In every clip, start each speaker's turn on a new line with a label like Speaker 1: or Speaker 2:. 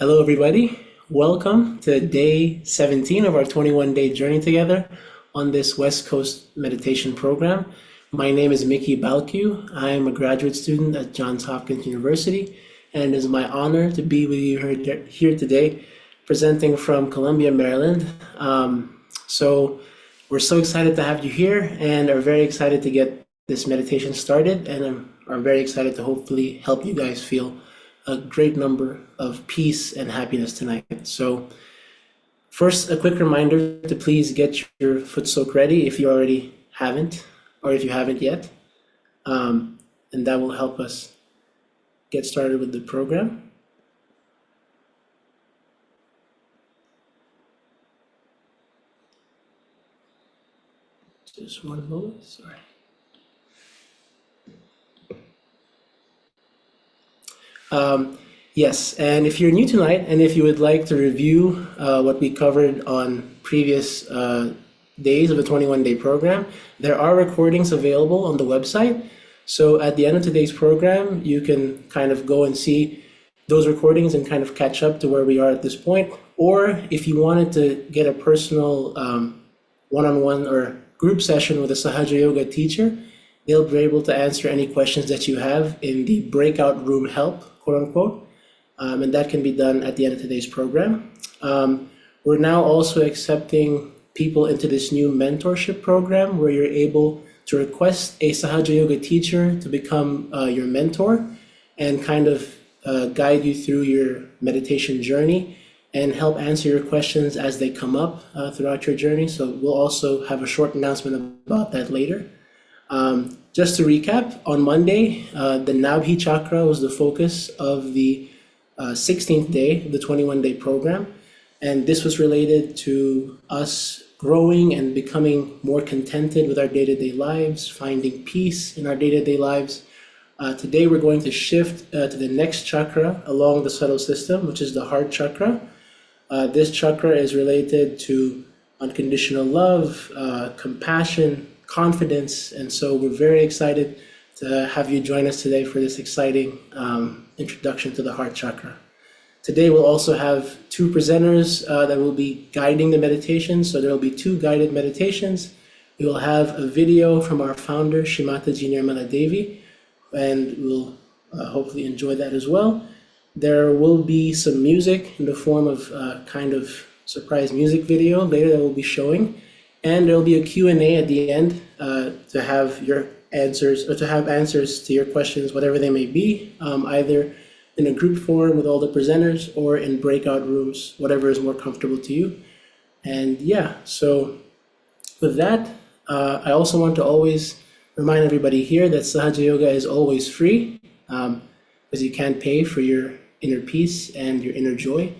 Speaker 1: Hello, everybody. Welcome to day 17 of our 21-day journey together on this West Coast meditation program. My name is Miki. I am a graduate student at Johns Hopkins University, and it is my honor to be with you here today, presenting from Columbia, Maryland. So we're so excited to have you here and are very excited to get this meditation started, and are very excited to hopefully help you guys feel a great number of peace and happiness tonight. So first, a quick reminder to please get your foot soak ready if you already haven't, or if you haven't yet. And that will help us get started with the program. Just one moment, sorry. Yes, and if you're new tonight, and if you would like to review what we covered on previous days of the 21-day program, there are recordings available on the website. So at the end of today's program, you can kind of go and see those recordings and kind of catch up to where we are at this point. Or if you wanted to get a personal one-on-one or group session with a Sahaja Yoga teacher, they'll be able to answer any questions that you have in the breakout room help, quote unquote. And that can be done at the end of today's program. We're now also accepting people into this new mentorship program where you're able to request a Sahaja Yoga teacher to become your mentor and kind of guide you through your meditation journey and help answer your questions as they come up throughout your journey. So we'll also have a short announcement about that later. Just to recap, on Monday, the Nabhi Chakra was the focus of the 16th day of the 21-day program. And this was related to us growing and becoming more contented with our day-to-day lives, finding peace in our day-to-day lives. Today, we're going to shift to the next chakra along the subtle system, which is the Heart Chakra. This chakra is related to unconditional love, compassion, confidence, and so we're very excited to have you join us today for this exciting introduction to the Heart Chakra. Today we'll also have two presenters that will be guiding the meditation, so there will be two guided meditations. We will have a video from our founder, Shri Mataji Nirmala Devi, and we'll hopefully enjoy that as well. There will be some music in the form of kind of surprise music video later that we'll be showing. And there will be a Q&A at the end to have your answers, or to have answers to your questions, whatever they may be, either in a group forum with all the presenters or in breakout rooms, whatever is more comfortable to you. And yeah, so with that, I also want to always remind everybody here that Sahaja Yoga is always free, because you can't pay for your inner peace and your inner joy.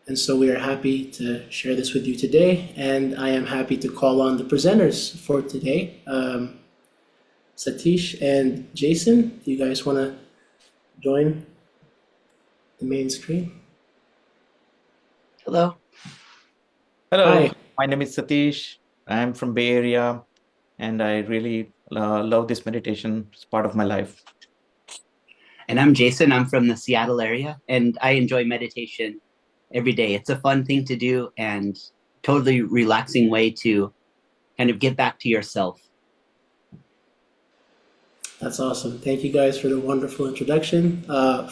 Speaker 1: And so we are happy to share this with you today, and I am happy to call on the presenters for today. Satish and Jason, do you guys want to join the main screen?
Speaker 2: Hello.
Speaker 1: Hi.
Speaker 3: Hello, my name is Satish. I'm from Bay Area, and I really love this meditation. It's part of my life.
Speaker 2: And I'm Jason. I'm from the Seattle area, and I enjoy meditation every day. It's a fun thing to do and totally relaxing way to kind of get back to yourself.
Speaker 1: That's awesome. Thank you guys for the wonderful introduction.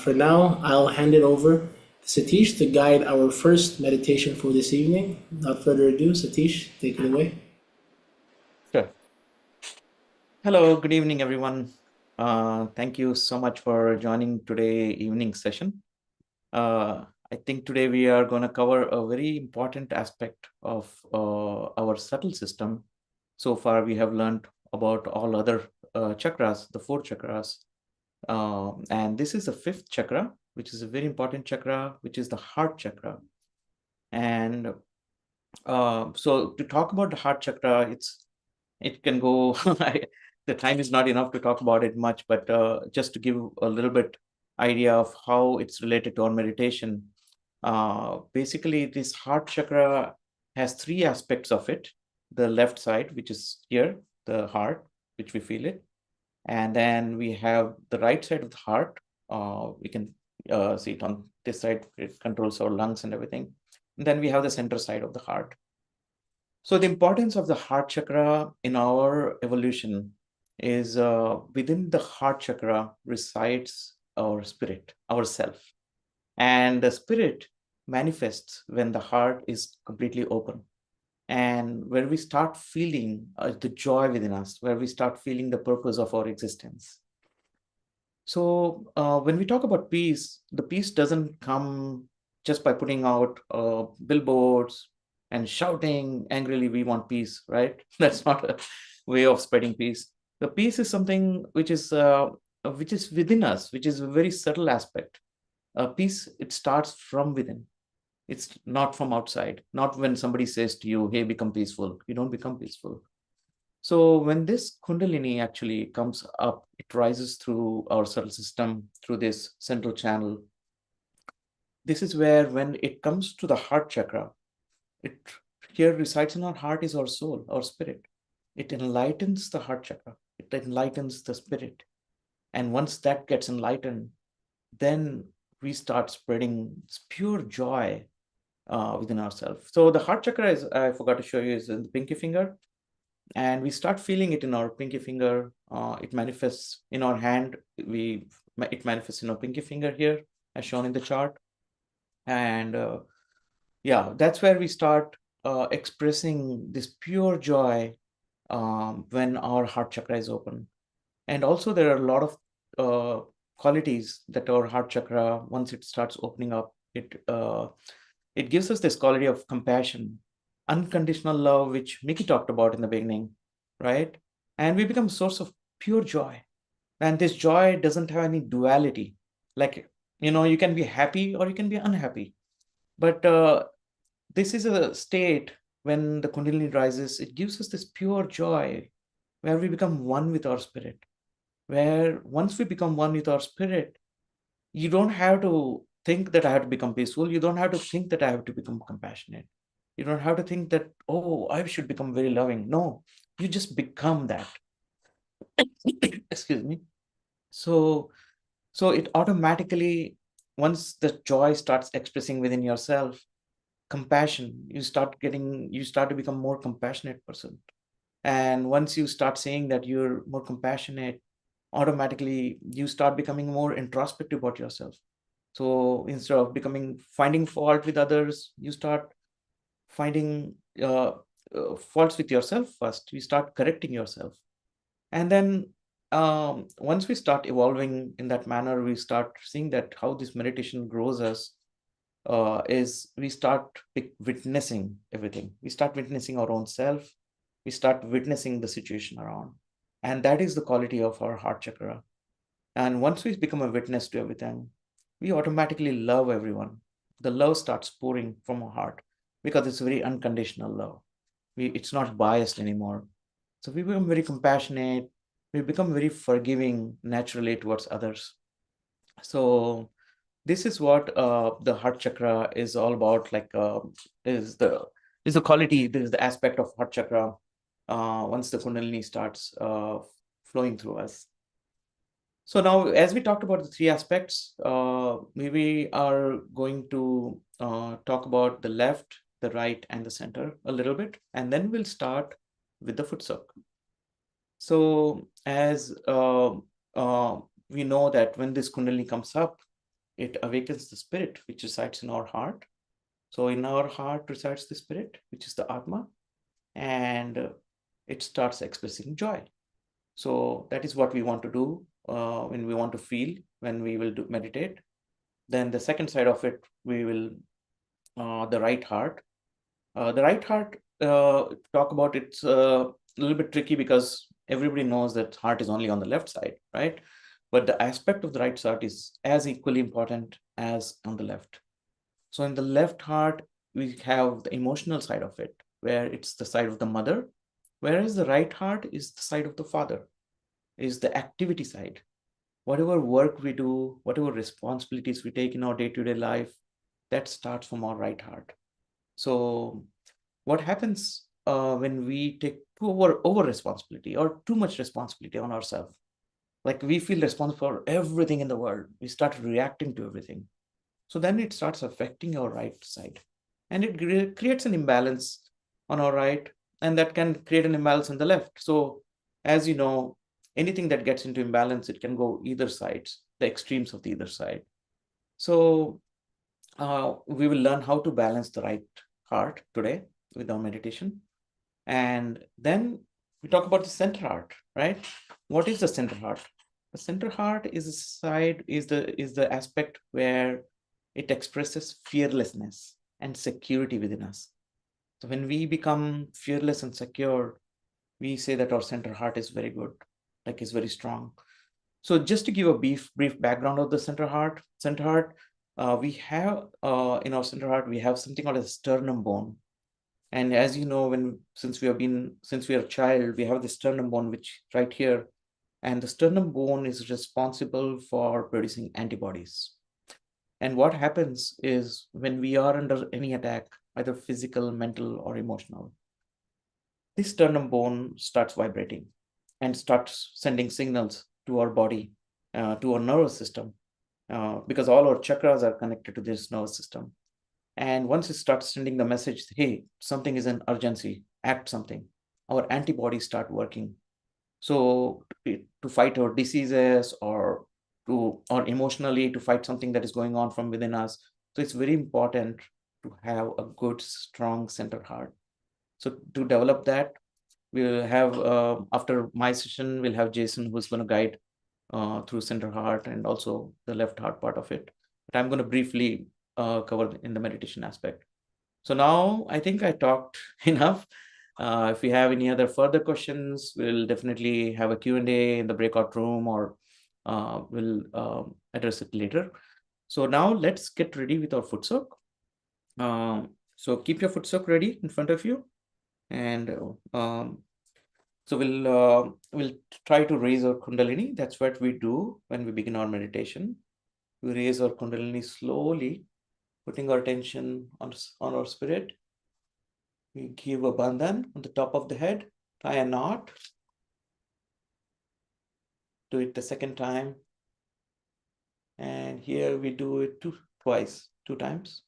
Speaker 1: For now, I'll hand it over to Satish to guide our first meditation for this evening. Without further ado, Satish, take it away.
Speaker 3: Sure. Hello, good evening, everyone. Thank you so much for joining today evening session. I think today we are going to cover a very important aspect of our subtle system. So far, we have learned about all other chakras, the four chakras. And this is the fifth chakra, which is a very important chakra, which is the heart chakra. And so to talk about the heart chakra, it can go, the time is not enough to talk about it much, but just to give a little bit idea of how it's related to our meditation. Basically, this heart chakra has three aspects of it. The left side, which is here, the heart, which we feel it. And then we have the right side of the heart. We can see it on this side, it controls our lungs and everything. And then we have the center side of the heart. So the importance of the heart chakra in our evolution is within the heart chakra resides our spirit, our self. And the spirit manifests when the heart is completely open. And where we start feeling the joy within us, where we start feeling the purpose of our existence. So when we talk about peace, the peace doesn't come just by putting out billboards and shouting angrily, we want peace, right? That's not a way of spreading peace. The peace is something which is within us, which is a very subtle aspect. Peace, it starts from within. It's not from outside. Not when somebody says to you, hey, become peaceful. You don't become peaceful. So when this Kundalini actually comes up, it rises through our subtle system, through this central channel. This is where when it comes to the heart chakra, it here resides in our heart is our soul, our spirit. It enlightens the heart chakra. It enlightens the spirit. And once that gets enlightened, then we start spreading pure joy within ourselves. So the heart chakra is, I forgot to show you, is in the pinky finger. And we start feeling it in our pinky finger. It manifests in our hand. It manifests in our pinky finger here, as shown in the chart. And yeah, that's where we start expressing this pure joy when our heart chakra is open. And also there are a lot of qualities that our heart chakra, once it starts opening up, it gives us this quality of compassion, unconditional love, which Miki talked about in the beginning, right? And we become a source of pure joy. And this joy doesn't have any duality. Like, you can be happy or you can be unhappy. But this is a state when the Kundalini rises, it gives us this pure joy where we become one with our spirit. Where once we become one with our spirit, you don't have to think that I have to become peaceful. You don't have to think that I have to become compassionate. You don't have to think that, oh, I should become very loving. No, you just become that. Excuse me. So it automatically, once the joy starts expressing within yourself, compassion, you start to become more compassionate person. And once you start saying that you're more compassionate, automatically you start becoming more introspective about yourself. So instead of finding fault with others, you start finding faults with yourself first. You start correcting yourself. And then once we start evolving in that manner, we start seeing that how this meditation grows us is we start witnessing everything. We start witnessing our own self. We start witnessing the situation around. And that is the quality of our heart chakra. And once we become a witness to everything, we automatically love everyone. The love starts pouring from our heart because it's very unconditional love. It's not biased anymore. So we become very compassionate. We become very forgiving naturally towards others. So this is what the heart chakra is all about. Like is the quality, this is the aspect of heart chakra once the Kundalini starts flowing through us. So now, as we talked about the three aspects, we are going to talk about the left, the right, and the center a little bit, and then we'll start with the foot circle. So as we know that when this Kundalini comes up, it awakens the spirit which resides in our heart. So in our heart resides the spirit, which is the Atma, and it starts expressing joy. So that is what we want to do when we want to feel, when we will meditate. Then the second side of it, we will, the right heart. The right heart, talk about it's a little bit tricky because everybody knows that heart is only on the left side, right? But the aspect of the right side is as equally important as on the left. So in the left heart, we have the emotional side of it, where it's the side of the mother, whereas the right heart is the side of the father, is the activity side. Whatever work we do, whatever responsibilities we take in our day-to-day life, that starts from our right heart. So what happens when we take over responsibility or too much responsibility on ourselves? Like we feel responsible for everything in the world. We start reacting to everything. So then it starts affecting our right side. And it creates an imbalance on our right, and that can create an imbalance on the left. So as you know, anything that gets into imbalance, it can go either sides, the extremes of the either side. So we will learn how to balance the right heart today with our meditation. And then we talk about the center heart, right? What is the center heart? The center heart is the side, is the aspect where it expresses fearlessness and security within us. So when we become fearless and secure, we say that our center heart is very good, like is very strong. So just to give a brief background of the center heart, we have in our center heart, we have something called a sternum bone. And as you know, since we are a child, we have the sternum bone, which right here, and the sternum bone is responsible for producing antibodies. And what happens is when we are under any attack, either physical, mental, or emotional, this sternum bone starts vibrating and starts sending signals to our body, to our nervous system, because all our chakras are connected to this nervous system. And once it starts sending the message, hey, something is an urgency, act something, our antibodies start working. So to fight our diseases or emotionally to fight something that is going on from within us. So it's very important to have a good, strong center heart. So to develop that, we'll have, after my session, we'll have Jason who's going to guide through center heart and also the left heart part of it. But I'm going to briefly cover in the meditation aspect. So now I think I talked enough. If we have any other further questions, we'll definitely have a Q&A in the breakout room, or we'll address it later. So now let's get ready with our foot soak. So keep your foot soak ready in front of you. And so we'll try to raise our Kundalini. That's what we do when we begin our meditation. We raise our Kundalini slowly, putting our attention on our spirit. We give a bandhan on the top of the head, tie a knot. Do it the second time. And here we do it twice, 2 times.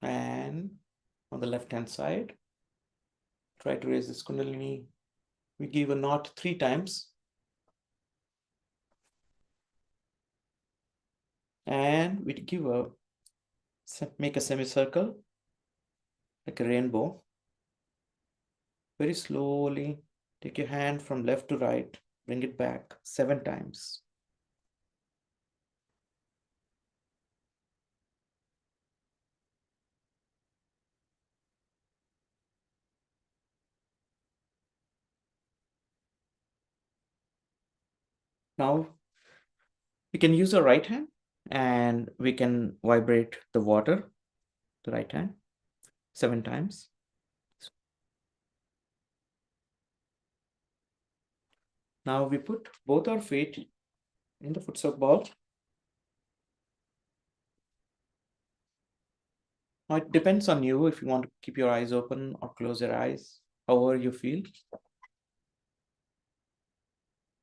Speaker 3: And on the left-hand side, try to raise this Kundalini. We give a knot 3 times. And we make a semicircle, like a rainbow. Very slowly, take your hand from left to right, bring it back 7 times. Now, we can use our right hand and we can vibrate the water, the right hand, 7 times. Now we put both our feet in the foot soak ball. Now it depends on you if you want to keep your eyes open or close your eyes, however you feel.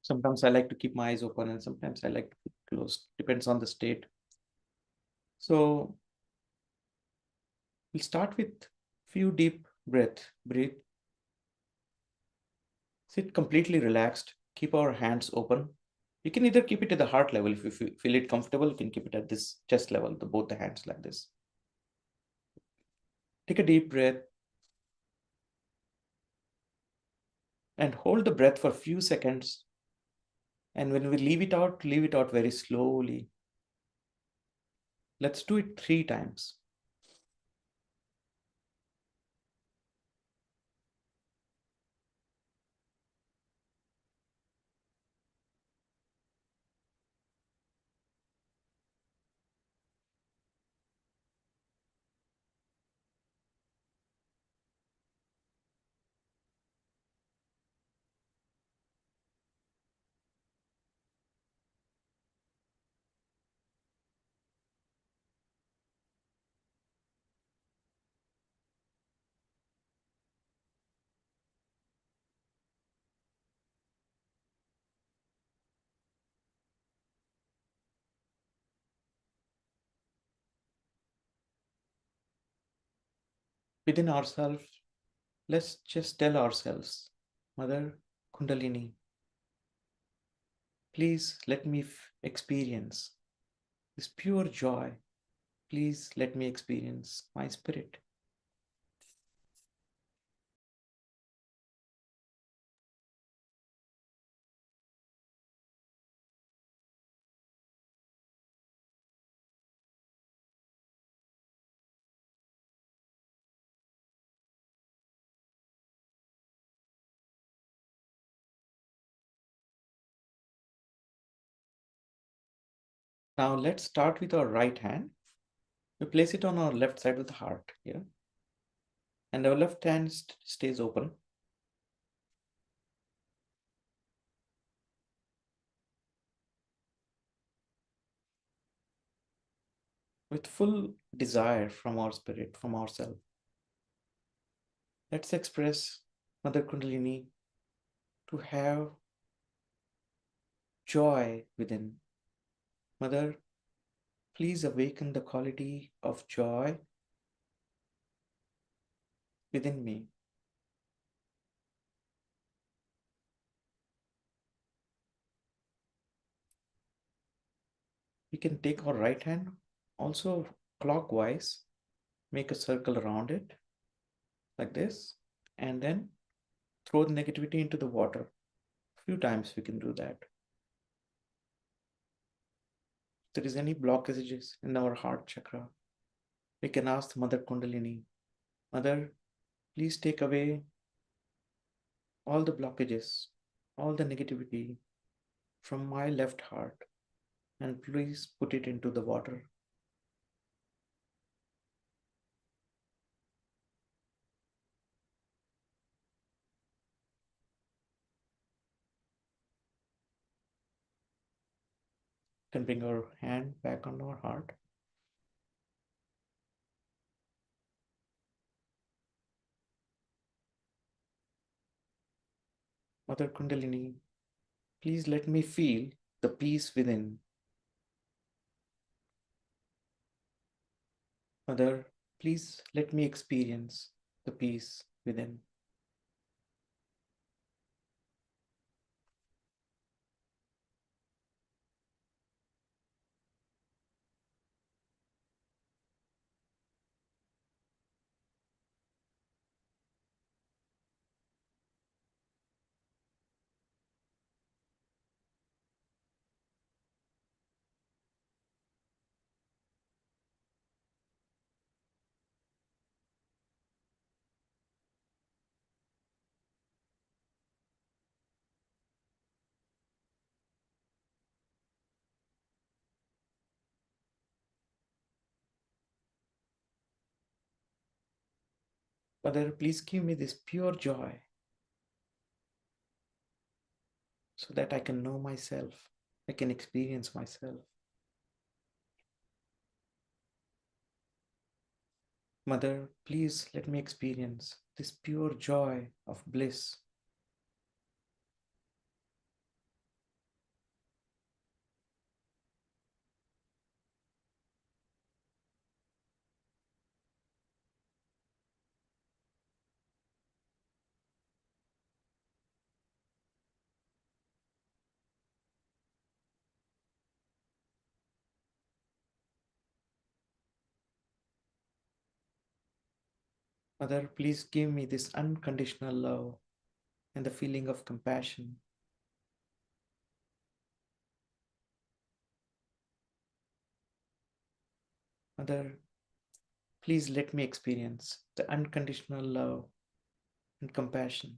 Speaker 3: Sometimes I like to keep my eyes open and sometimes I like to keep closed. Depends on the state. So we'll start with few deep breath. Breathe. Sit completely relaxed. Keep our hands open. You can either keep it at the heart level. If you feel it comfortable, you can keep it at this chest level, both the hands like this. Take a deep breath and hold the breath for a few seconds. And when we leave it out very slowly. Let's do it 3 times. Within ourselves, let's just tell ourselves, Mother Kundalini, please let me experience this pure joy. Please let me experience my spirit. Now let's start with our right hand. We place it on our left side of the heart here. And our left hand stays open. With full desire from our spirit, from ourselves. Let's express Mother Kundalini to have joy within. Mother, please awaken the quality of joy within me. We can take our right hand also clockwise, make a circle around it like this, and then throw the negativity into the water. A few times we can do that. If there is any blockages in our heart chakra, we can ask Mother Kundalini, Mother, please take away all the blockages, all the negativity from my left heart, and please put it into the water. Can bring our hand back on our heart. Mother Kundalini, please let me feel the peace within. Mother, please let me experience the peace within. Mother, please give me this pure joy so that I can know myself, I can experience myself. Mother, please let me experience this pure joy of bliss. Mother, please give me this unconditional love and the feeling of compassion. Mother, please let me experience the unconditional love and compassion.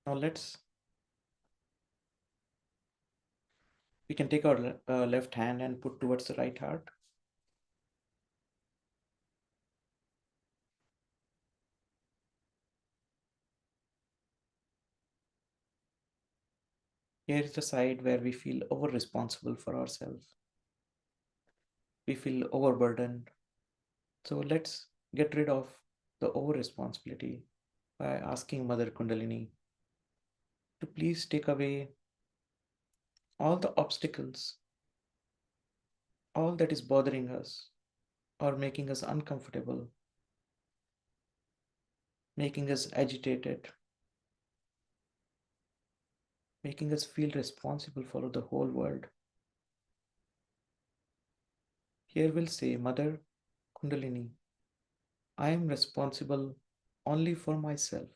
Speaker 3: Now we can take our left hand and put towards the right heart. Here is the side where we feel over responsible for ourselves. we feel overburdened. So let's get rid of the over responsibility by asking Mother Kundalini to please take away all the obstacles, all that is bothering us or making us uncomfortable, making us agitated, making us feel responsible for the whole world. Here we'll say, Mother Kundalini, I am responsible only for myself.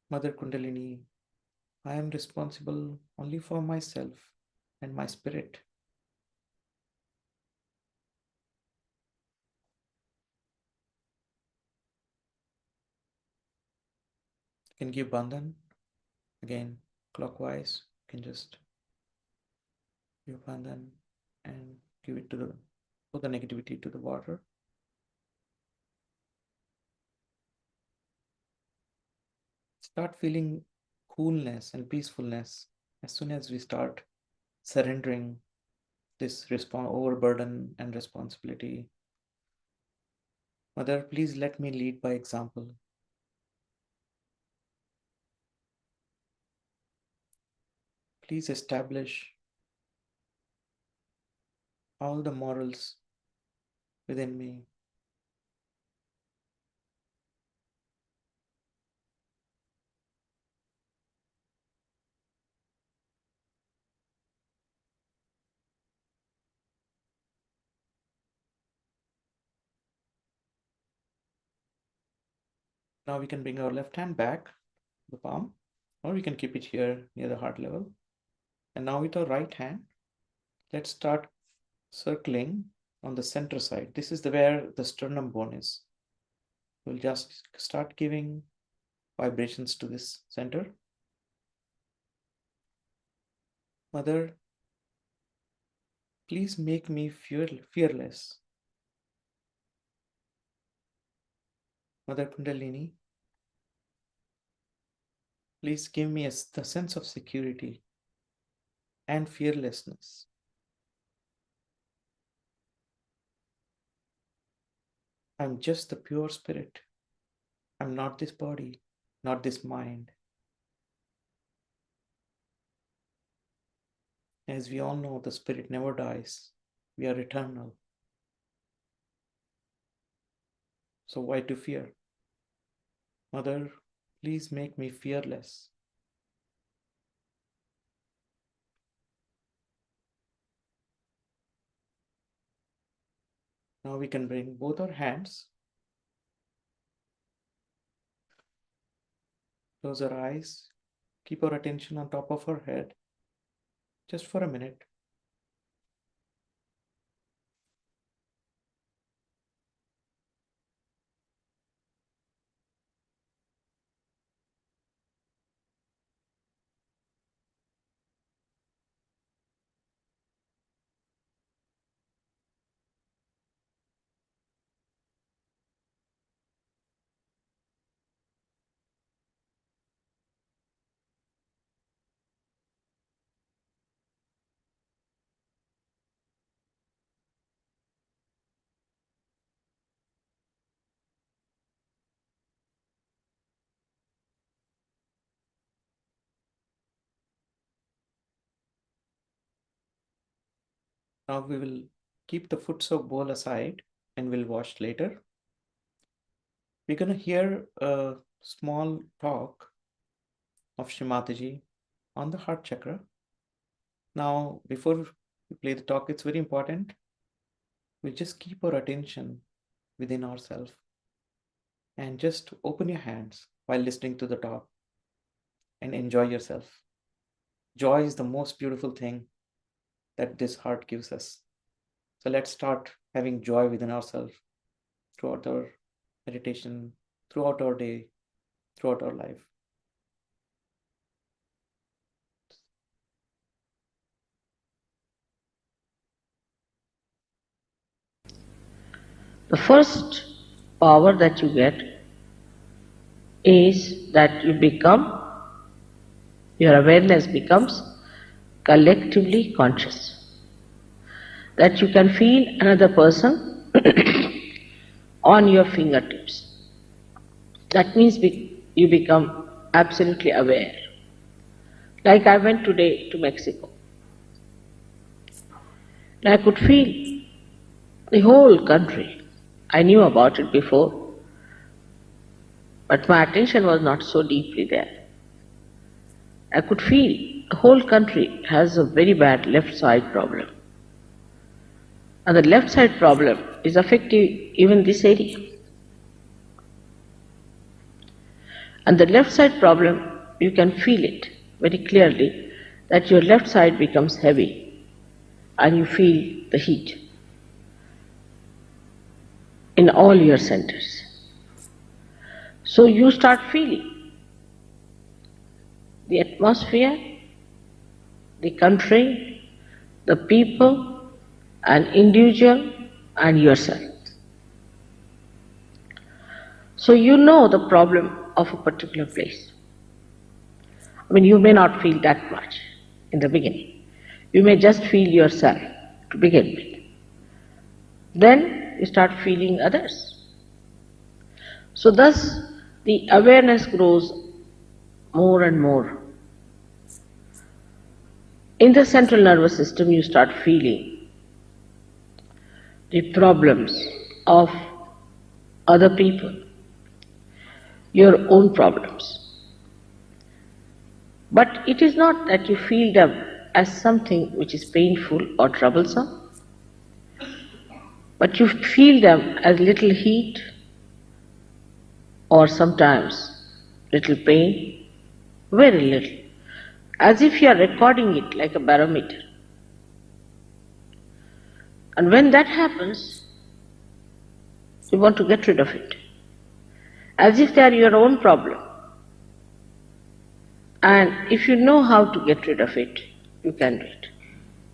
Speaker 3: Mother Kundalini, I am responsible only for myself and my spirit. You can give bandhan again clockwise. You can just give bandhan and give it to put the negativity to the water. Start feeling coolness and peacefulness as soon as we start surrendering this overburden and responsibility. Mother, please let me lead by example. Please establish all the morals within me. Now we can bring our left hand back, the palm, or we can keep it here near the heart level. And now with our right hand, let's start circling on the center side. This is where the sternum bone is. We'll just start giving vibrations to this center. Mother, please make me fearless. Mother Kundalini, please give me the sense of security and fearlessness. I'm just the pure spirit. I'm not this body, not this mind. As we all know, the spirit never dies. We are eternal. So why to fear? Mother, please make me fearless. Now we can bring both our hands, close our eyes, keep our attention on top of our head, just for a minute. Now we will keep the foot soak bowl aside and we'll wash later. We're going to hear a small talk of Shri Mataji on the heart chakra. Now, before we play the talk, it's very important. We just keep our attention within ourselves and just open your hands while listening to the talk and enjoy yourself. Joy is the most beautiful thing that this heart gives us. So let's start having joy within ourselves throughout our meditation, throughout our day, throughout our life.
Speaker 4: The first power that you get is that your awareness becomes collectively conscious. That you can feel another person on your fingertips. That means you become absolutely aware. Like I went today to Mexico. And I could feel the whole country. I knew about it before, but my attention was not so deeply there. I could feel the whole country has a very bad left side problem. And the left side problem is affecting even this area. And the left side problem, you can feel it very clearly, that your left side becomes heavy and you feel the heat in all your centers. So you start feeling the atmosphere, the country, the people, an individual and yourself. So you know the problem of a particular place. I mean, you may not feel that much in the beginning. You may just feel yourself to begin with. Then you start feeling others. So thus the awareness grows more and more. In the central nervous system you start feeling the problems of other people, your own problems. But it is not that you feel them as something which is painful or troublesome, but you feel them as little heat or sometimes little pain, very little, as if you are recording it like a barometer. And when that happens, you want to get rid of it, as if they are your own problem. And if you know how to get rid of it, you can do it.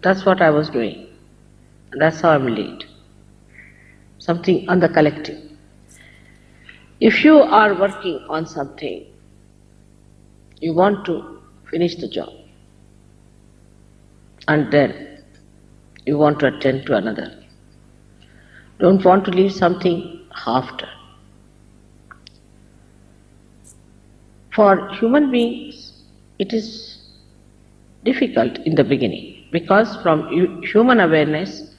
Speaker 4: That's what I was doing. And that's how I'm late. Something on the collective. If you are working on something, you want to finish the job. And then you want to attend to another. Don't want to leave something half done. For human beings, it is difficult in the beginning, because from human awareness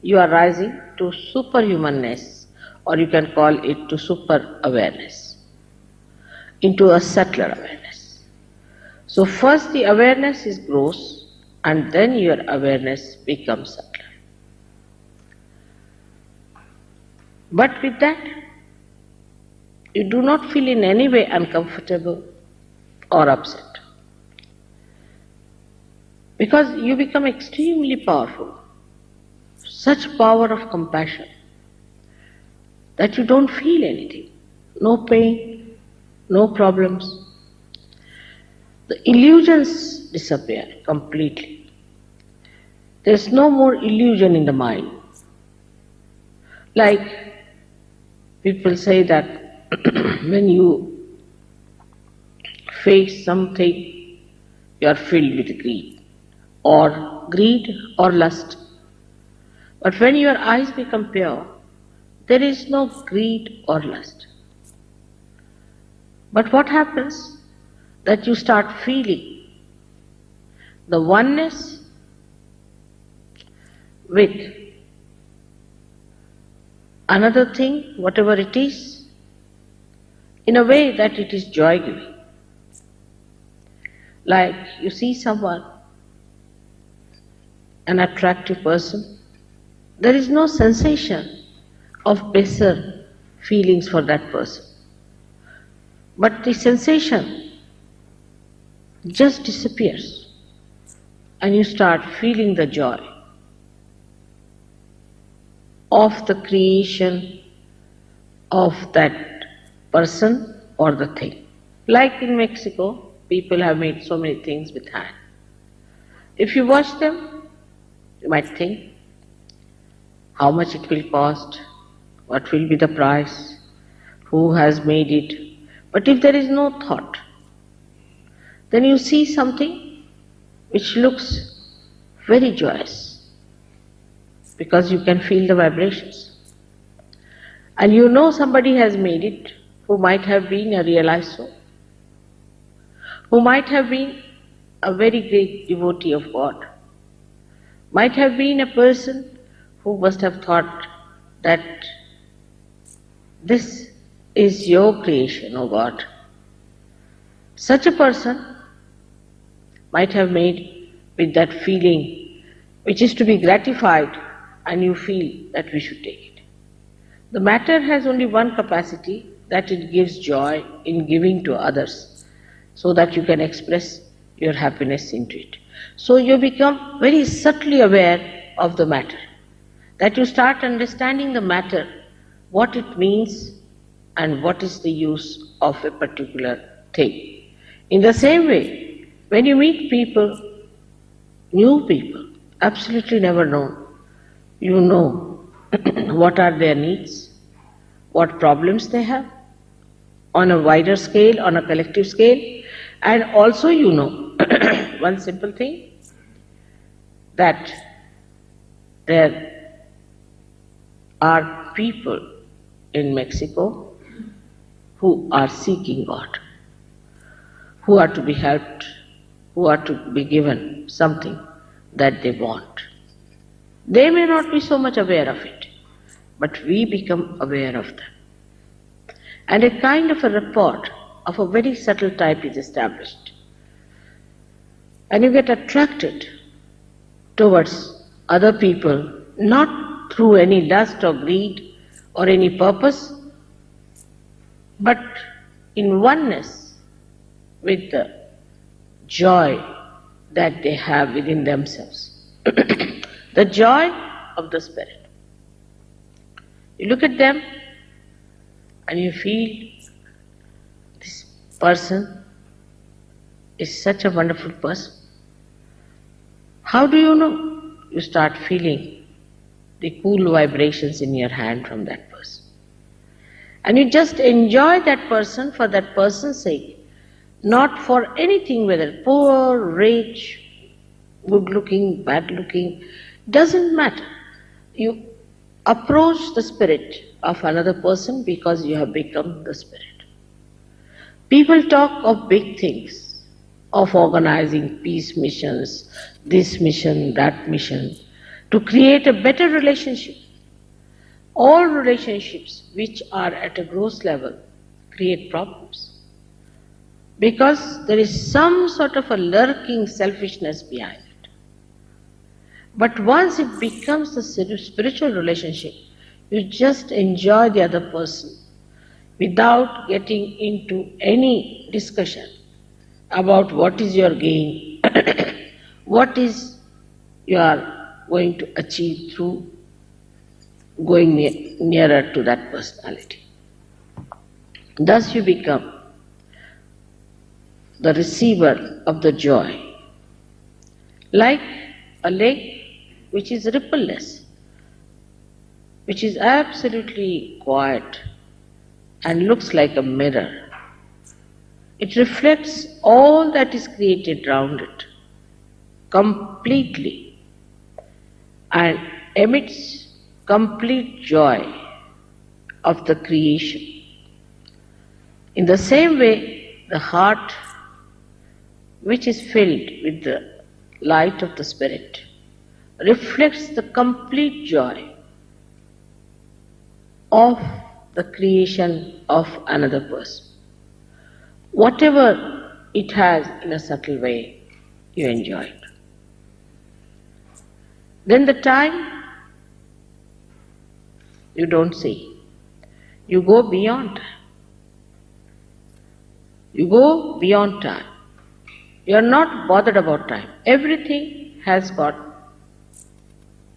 Speaker 4: you are rising to superhumanness, or you can call it to super awareness, into a subtler awareness. So first the awareness is gross, and then your awareness becomes subtler. But with that, you do not feel in any way uncomfortable or upset, because you become extremely powerful, such power of compassion that you don't feel anything, no pain, no problems. The illusions disappear completely. There's no more illusion in the mind. Like people say that when you face something, you are filled with greed or lust. But when your eyes become pure, there is no greed or lust. But what happens? That you start feeling the oneness with another thing, whatever it is, in a way that it is joy-giving. Like you see someone, an attractive person, there is no sensation of baser feelings for that person. But the sensation just disappears and you start feeling the joy of the creation of that person or the thing. Like in Mexico, people have made so many things with hand. If you watch them, you might think how much it will cost, what will be the price, who has made it. But if there is no thought, then you see something which looks very joyous because you can feel the vibrations. And you know somebody has made it who might have been a realized soul, who might have been a very great devotee of God, might have been a person who must have thought that this is your creation, O God. Such a person might have made with that feeling which is to be gratified, and you feel that we should take it. The matter has only one capacity, that it gives joy in giving to others, so that you can express your happiness into it. So you become very subtly aware of the matter, that you start understanding the matter, what it means and what is the use of a particular thing. In the same way, when you meet people, new people, absolutely never known, you know what are their needs, what problems they have, on a wider scale, on a collective scale, and also you know one simple thing, that there are people in Mexico who are seeking God, who are to be helped, who are to be given something that they want. They may not be so much aware of it, but we become aware of them. And a kind of a rapport of a very subtle type is established. And you get attracted towards other people, not through any lust or greed or any purpose, but in oneness with the joy that they have within themselves. The joy of the Spirit. You look at them and you feel this person is such a wonderful person. How do you know? You start feeling the cool vibrations in your hand from that person. And you just enjoy that person for that person's sake, not for anything, whether poor, rich, good looking, bad looking, doesn't matter. You approach the spirit of another person because you have become the spirit. People talk of big things, of organizing peace missions, this mission, that mission, to create a better relationship. All relationships which are at a gross level create problems, because there is some sort of a lurking selfishness behind it. But once it becomes a spiritual relationship, you just enjoy the other person without getting into any discussion about what is your gain, what is you are going to achieve through going nearer to that personality. Thus you become the receiver of the joy, like a lake which is rippleless, which is absolutely quiet and looks like a mirror. It reflects all that is created round it completely and emits complete joy of the creation. In the same way, the heart, which is filled with the light of the Spirit, reflects the complete joy of the creation of another person. Whatever it has in a subtle way, you enjoy it. Then the time you don't see. You go beyond time. You go beyond time. You are not bothered about time. Everything has got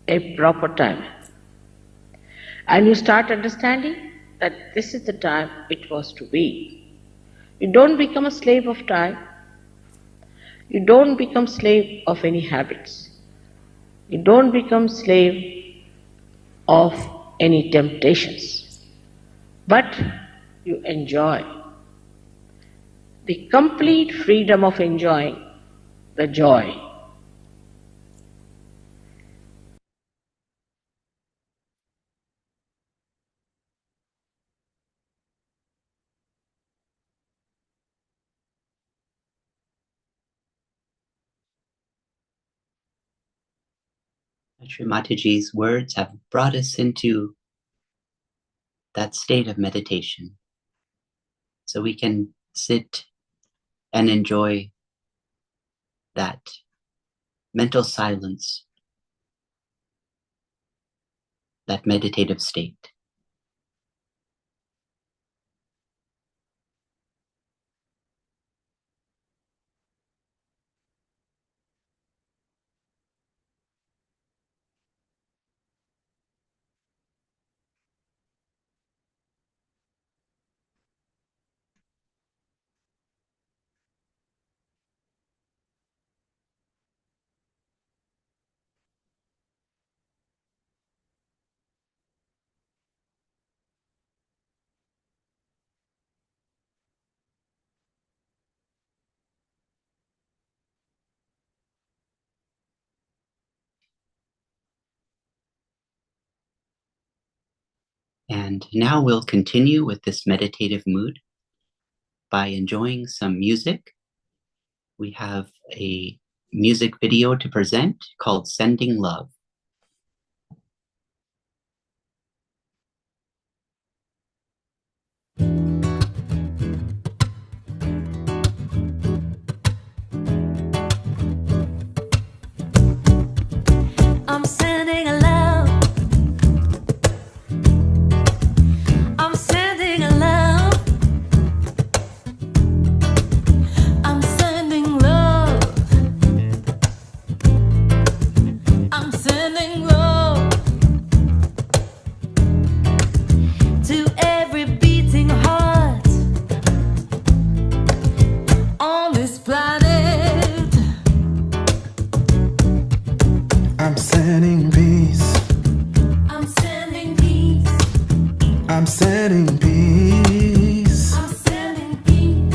Speaker 4: a proper time. And you start understanding that this is the time it was to be. You don't become a slave of time. You don't become slave of any habits. You don't become slave of any temptations. But you enjoy the complete freedom of enjoying the joy
Speaker 2: Shri Mataji's words have brought us into that state of meditation. So we can sit and enjoy that mental silence, that meditative state. And now we'll continue with this meditative mood by enjoying some music. We have a music video to present called Sending Love.
Speaker 5: I'm sending a love. I'm sending a love. I'm sending love. I'm sending love to every beating heart on this planet.
Speaker 6: I'm sending peace.
Speaker 5: I'm sending peace.
Speaker 6: I'm sending peace.
Speaker 5: I'm sending peace.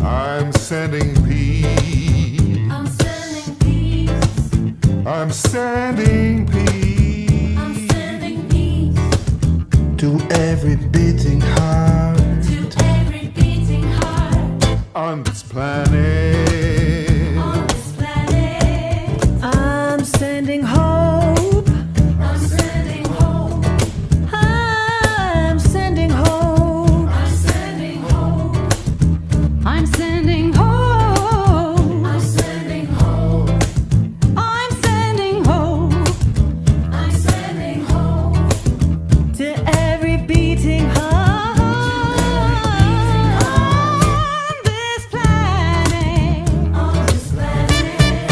Speaker 7: I'm sending peace.
Speaker 5: I'm sending peace.
Speaker 7: I'm sending peace.
Speaker 5: I'm sending peace
Speaker 6: To every beating heart
Speaker 5: to every beating heart
Speaker 7: on this planet.
Speaker 5: on this planet.
Speaker 8: I'm sending hope.
Speaker 5: I'm sending hope.
Speaker 8: I'm sending hope.
Speaker 5: I'm sending hope.
Speaker 8: I'm sending hope.
Speaker 5: I'm sending hope.
Speaker 8: I'm sending hope
Speaker 5: I'm sending hope
Speaker 8: to every beating heart on this planet.
Speaker 5: on this planet.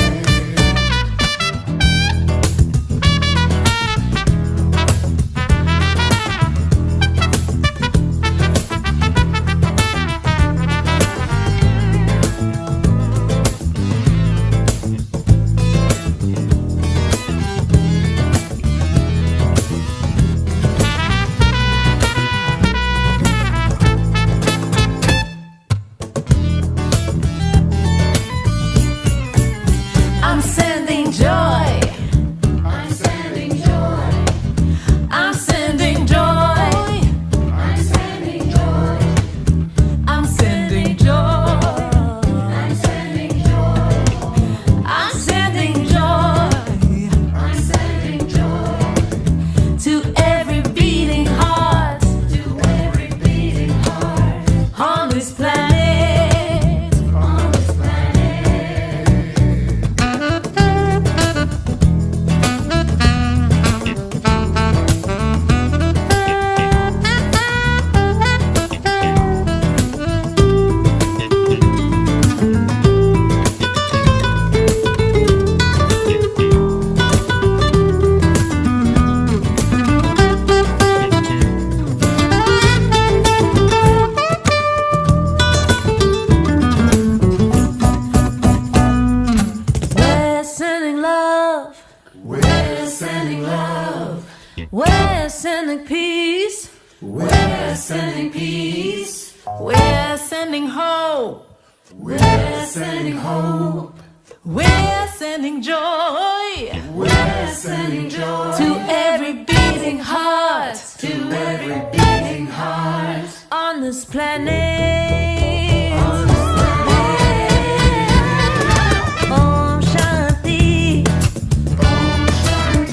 Speaker 5: I'm sending joy. I'm sending joy. I'm sending joy. I'm sending joy. I'm sending joy. I'm sending joy. I'm sending joy. I'm sending joy to every beating heart. To every beating heart on this planet. On this planet. We're sending love. We're sending love. We're sending peace. We're sending peace. We're sending hope. We're sending hope. We're sending joy. We're sending joy to every beating heart. To every beating heart on this planet. On this planet. Om Shanti. Om Shanti.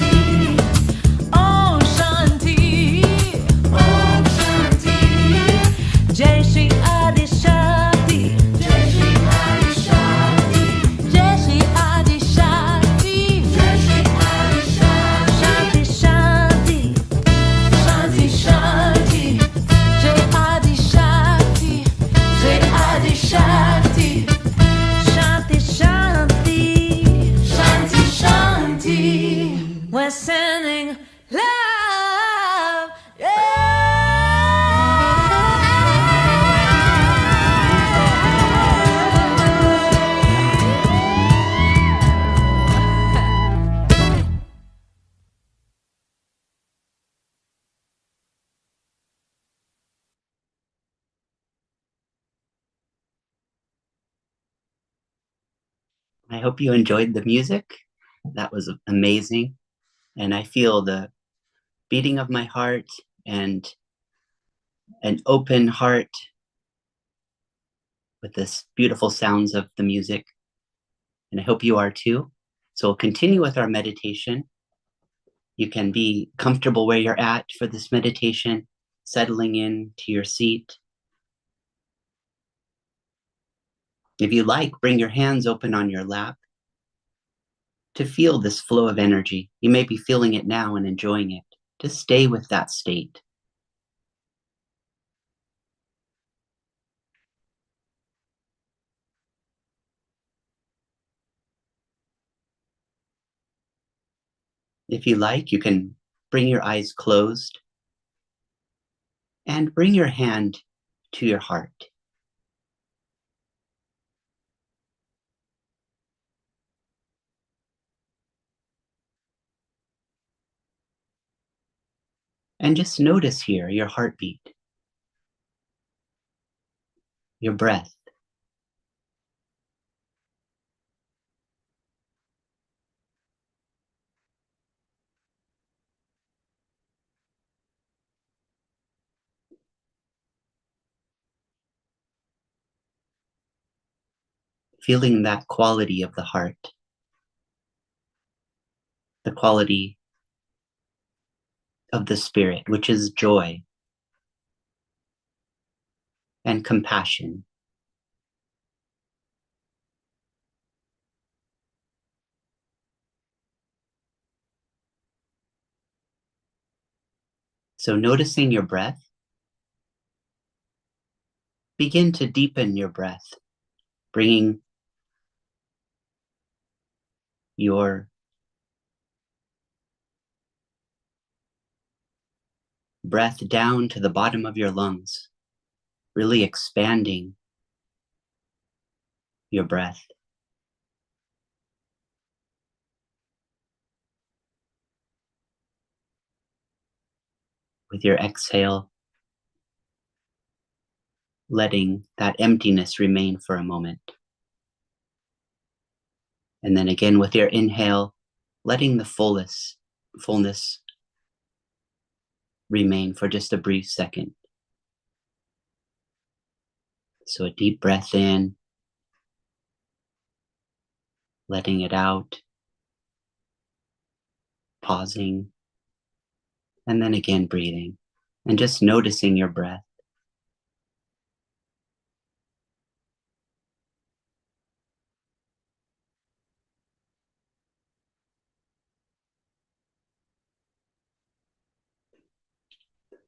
Speaker 5: we're sending love.
Speaker 2: I hope you enjoyed the music. That was amazing. And I feel the beating of my heart and an open heart with this beautiful sounds of the music. And I hope you are too. So we'll continue with our meditation. You can be comfortable where you're at for this meditation, settling in to your seat. If you like, bring your hands open on your lap to feel this flow of energy. You may be feeling it now and enjoying it. Just stay with that state. If you like, you can bring your eyes closed and bring your hand to your heart. And just notice here your heartbeat, your breath. Feeling that quality of the heart, the quality of the spirit, which is joy and compassion. So noticing your breath, begin to deepen your breath, bringing your breath down to the bottom of your lungs, really expanding your breath. With your exhale, letting that emptiness remain for a moment. And then again with your inhale, letting the fullness remain for just a brief second. So a deep breath in, letting it out, pausing, and then again breathing, and just noticing your breath.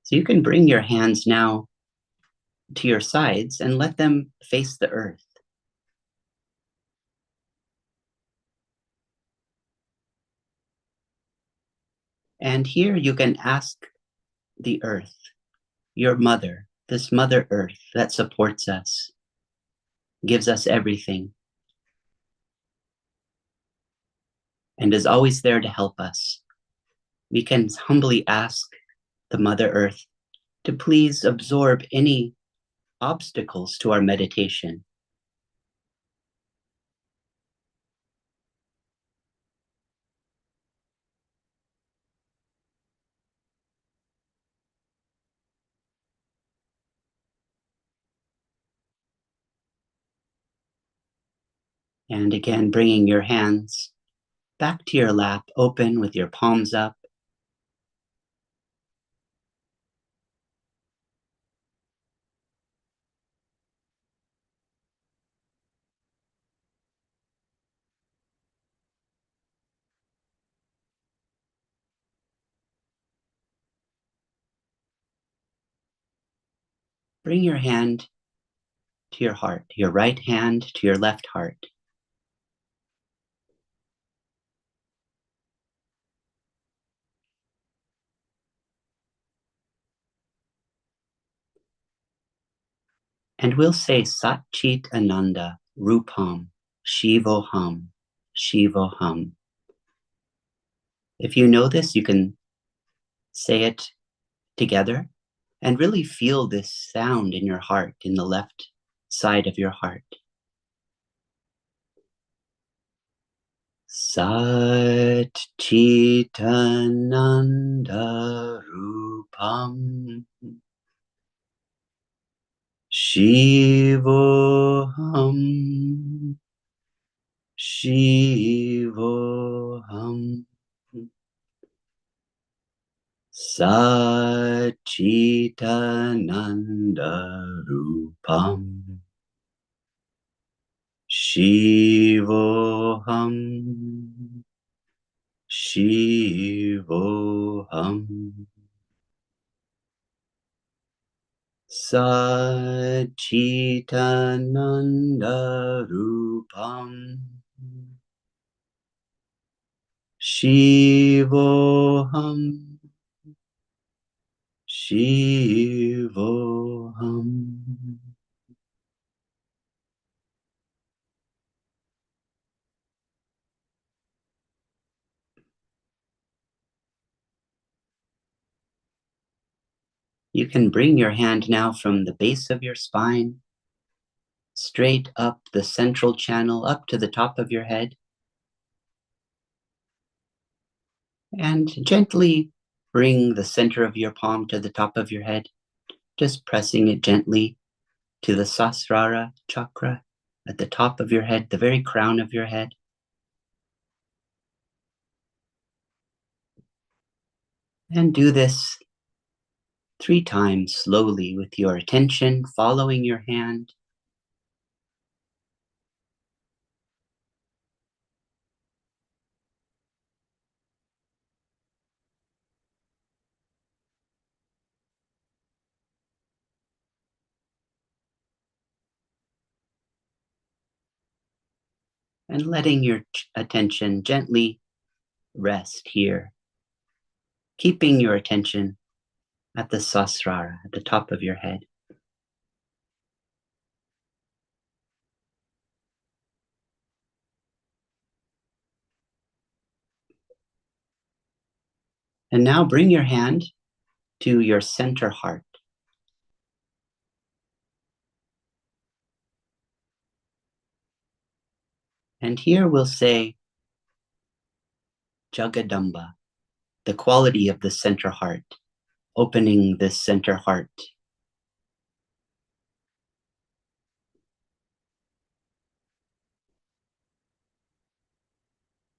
Speaker 2: So you can bring your hands now to your sides and let them face the earth. And here you can ask the earth, your mother, this Mother Earth that supports us, gives us everything, and is always there to help us. We can humbly ask the Mother Earth to please absorb any obstacles to our meditation. And again, bringing your hands back to your lap, open with your palms up. Bring your hand to your heart, your right hand to your left heart. And we'll say Sat Chit Ananda Rupam Shivoham Shivoham. If you know this, you can say it together and really feel this sound in your heart, in the left side of your heart. Sat Chitananda Rupam Shivoham Shivoham Sat Chitananda Rupam Shivoham Shivoham Sachitananda Rupam Shivoham Shivoham. You can bring your hand now from the base of your spine, straight up the central channel, up to the top of your head, and gently bring the center of your palm to the top of your head, just pressing it gently to the Sahasrara chakra at the top of your head, the very crown of your head. And do this 3 times slowly with your attention following your hand. And letting your attention gently rest here, keeping your attention at the Sahasrara, at the top of your head. And now bring your hand to your center heart. And here we'll say Jagadamba, the quality of the center heart, opening this center heart.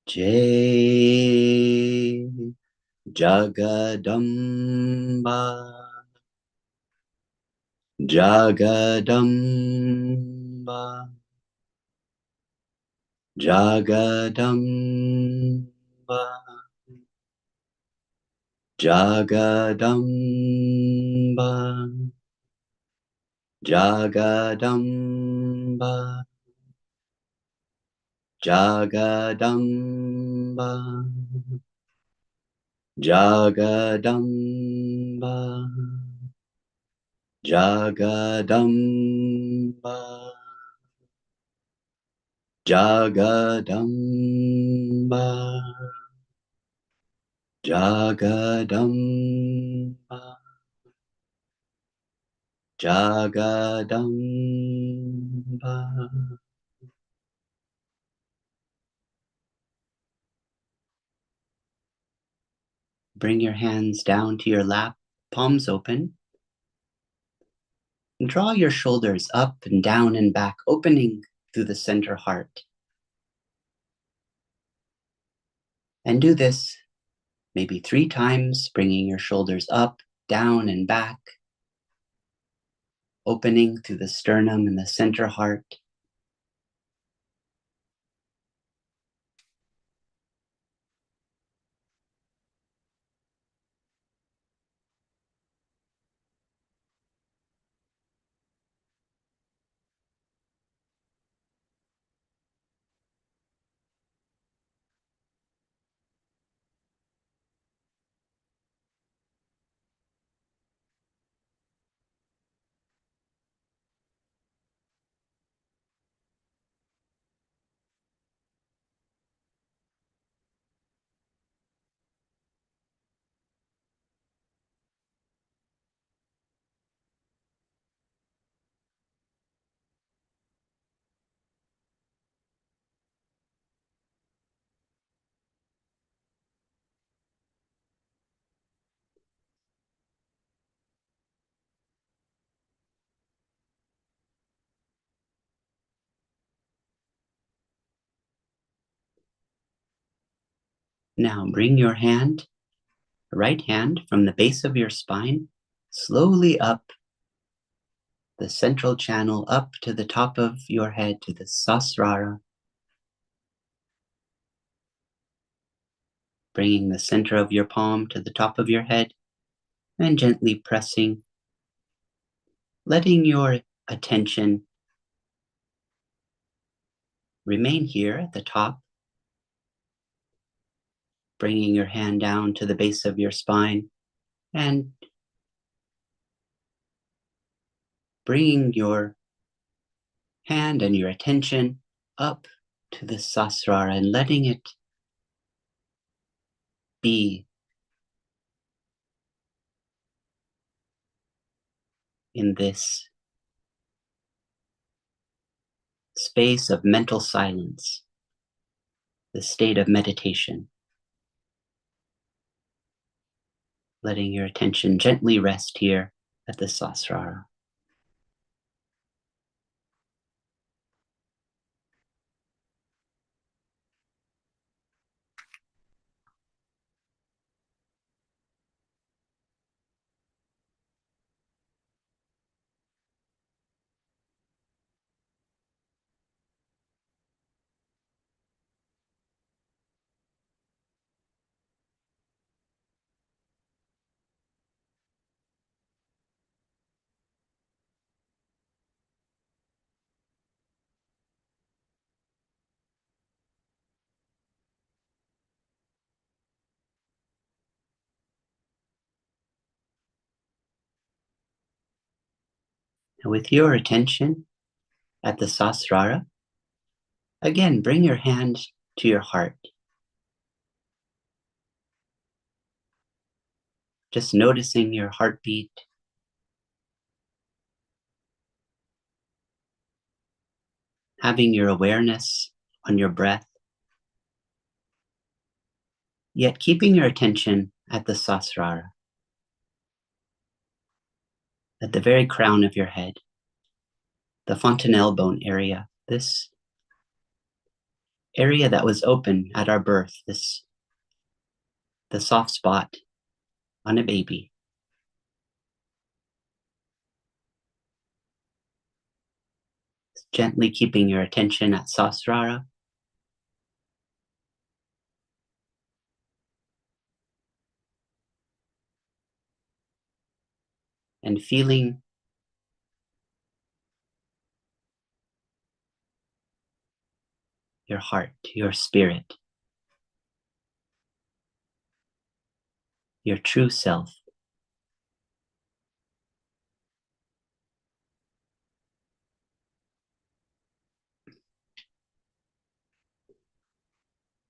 Speaker 2: Jai Jagadamba, Jagadamba, Jagadamba, Jagadamba, Jagadamba, Jagadamba, Jagadamba, Jagadamba, Jagadamba, Jagadamba, Jagadamba. Bring your hands down to your lap, palms open. And draw your shoulders up and down and back, opening through the center heart. And do this maybe 3 times, bringing your shoulders up, down, and back, opening through the sternum and the center heart. Now bring your right hand from the base of your spine, slowly up the central channel, up to the top of your head, to the Sahasrara, bringing the center of your palm to the top of your head, and gently pressing, letting your attention remain here at the top, bringing your hand down to the base of your spine, and bringing your hand and your attention up to the Sahasrara and letting it be in this space of mental silence, the state of meditation, letting your attention gently rest here at the Sahasrara. And with your attention at the Sahasrara, again, bring your hand to your heart. Just noticing your heartbeat, having your awareness on your breath, yet keeping your attention at the Sahasrara, at the very crown of your head, the fontanelle bone area, this area that was open at our birth, the soft spot on a baby. Gently keeping your attention at Sahasrara, and feeling your heart, your spirit, your true self.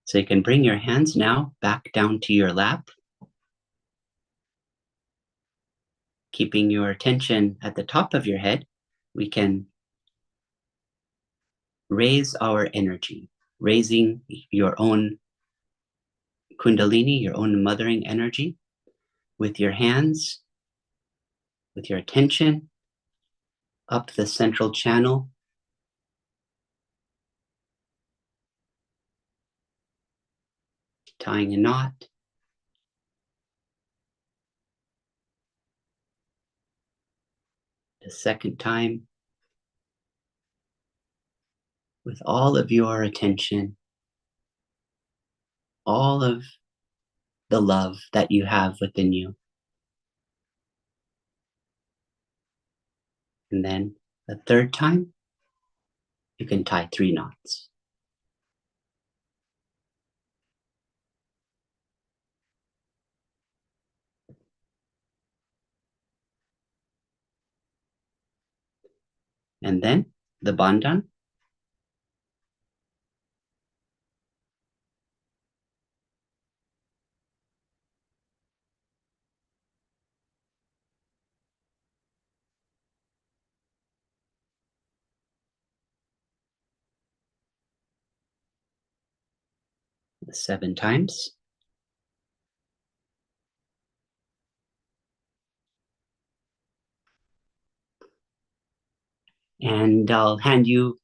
Speaker 2: So you can bring your hands now back down to your lap, keeping your attention at the top of your head. We can raise our energy, raising your own Kundalini, your own mothering energy, with your hands, with your attention up the central channel, tying a knot. The second time, with all of your attention, all of the love that you have within you. And then the third time, you can tie 3 knots. And then the bandhan. The 7 times. And I'll hand you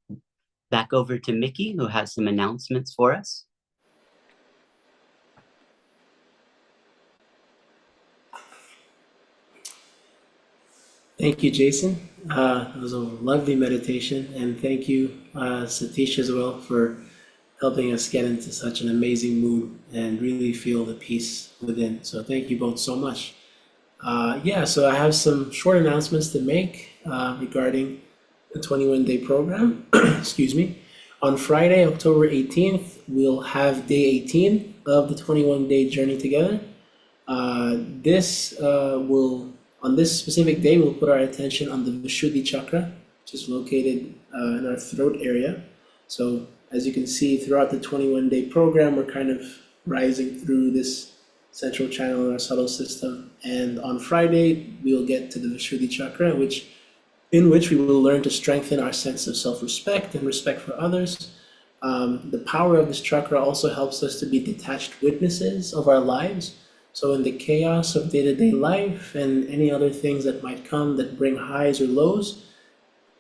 Speaker 2: back over to Miki, who has some announcements for us.
Speaker 1: Thank you, Jason. It was a lovely meditation, and thank you, Satish, as well, for helping us get into such an amazing mood and really feel the peace within. So thank you both so much. Yeah, so I have some short announcements to make regarding the 21-day program. Excuse me. On Friday, October 18th, we'll have day 18 of the 21-day journey together. On this specific day, we'll put our attention on the Vishuddhi Chakra, which is located in our throat area. So as you can see, throughout the 21-day program, we're kind of rising through this central channel in our subtle system. And on Friday, we'll get to the Vishuddhi Chakra, in which we will learn to strengthen our sense of self-respect and respect for others. The power of this chakra also helps us to be detached witnesses of our lives. So in the chaos of day-to-day life and any other things that might come that bring highs or lows,